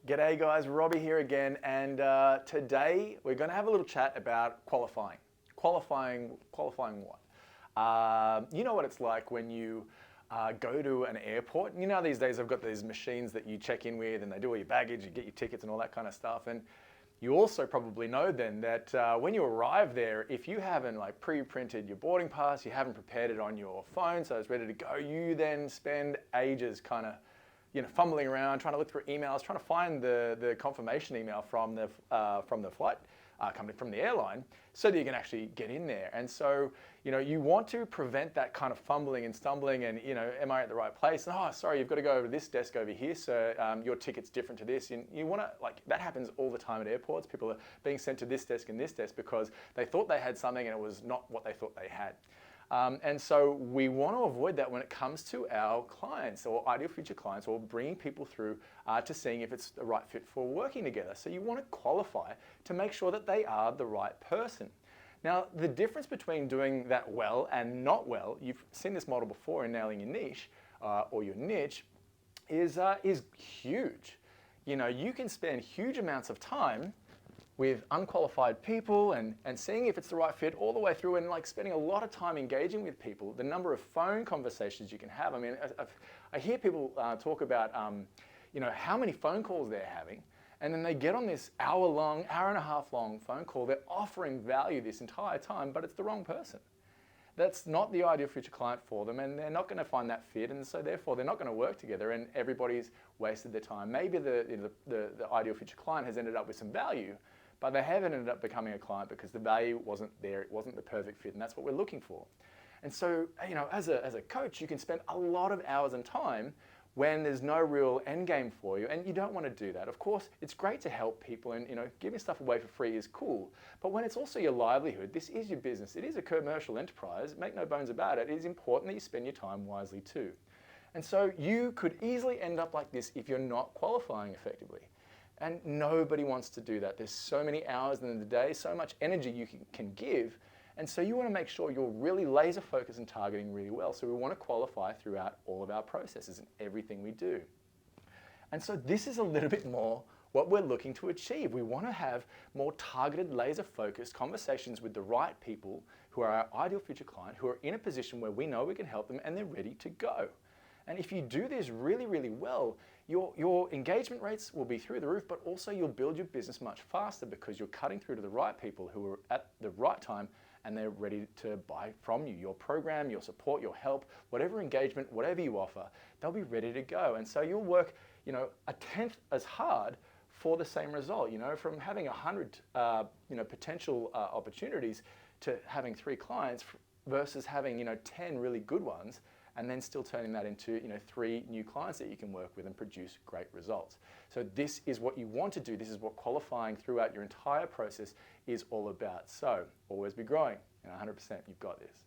G'day guys, Robbie here again, and today we're going to have a little chat about qualifying. Qualifying what? You know what it's like when you go to an airport. You know these days I've got these machines that you check in with and they do all your baggage, you get your tickets and all that kind of stuff. And you also probably know then that when you arrive there, if you haven't like pre-printed your boarding pass, you haven't prepared it on your phone so it's ready to go, you then spend ages kind of fumbling around, trying to look through emails, trying to find the confirmation email from the flight company, from the airline, so that you can actually get in there. And so, you want to prevent that kind of fumbling and stumbling and, am I at the right place? And, oh, sorry, you've got to go over to this desk over here, so your ticket's different to this. And you want to, that happens all the time at airports. People are being sent to this desk and this desk because they thought they had something and it was not what they thought they had. And so we want to avoid that when it comes to our clients or ideal future clients, or bringing people through to seeing if it's the right fit for working together. So you want to qualify to make sure that they are the right person. Now, the difference between doing that well and not well, you've seen this model before in nailing your niche or your niche, is huge. You can spend huge amounts of time with unqualified people and seeing if it's the right fit all the way through, and spending a lot of time engaging with people. The number of phone conversations you can have. I mean, I hear people talk about how many phone calls they're having, and then they get on this hour and a half long phone call. They're offering value this entire time, but it's the wrong person. That's not the ideal future client for them, and they're not going to find that fit, and so therefore they're not going to work together, and everybody's wasted their time. Maybe the ideal future client has ended up with some value, but they haven't ended up becoming a client because the value wasn't there, it wasn't the perfect fit, and that's what we're looking for. And so, as a coach, you can spend a lot of hours and time when there's no real end game for you, and you don't want to do that. Of course, it's great to help people, and giving stuff away for free is cool, but when it's also your livelihood, this is your business, it is a commercial enterprise, make no bones about it, it is important that you spend your time wisely too. And so you could easily end up like this if you're not qualifying effectively. And nobody wants to do that. There's so many hours in the day, so much energy you can give. And so you want to make sure you're really laser focused and targeting really well. So we want to qualify throughout all of our processes and everything we do. And so this is a little bit more what we're looking to achieve. We want to have more targeted, laser focused conversations with the right people who are our ideal future client, who are in a position where we know we can help them and they're ready to go. And if you do this really, really well, your engagement rates will be through the roof, but also you'll build your business much faster because you're cutting through to the right people who are at the right time and they're ready to buy from you. Your program, your support, your help, whatever engagement, whatever you offer, they'll be ready to go. And so you'll work, a tenth as hard for the same result. From having 100, potential opportunities to having 3 clients versus having, 10 really good ones, and then still turning that into 3 new clients that you can work with and produce great results. So this is what you want to do. This is what qualifying throughout your entire process is all about. So always be growing, and 100% you've got this.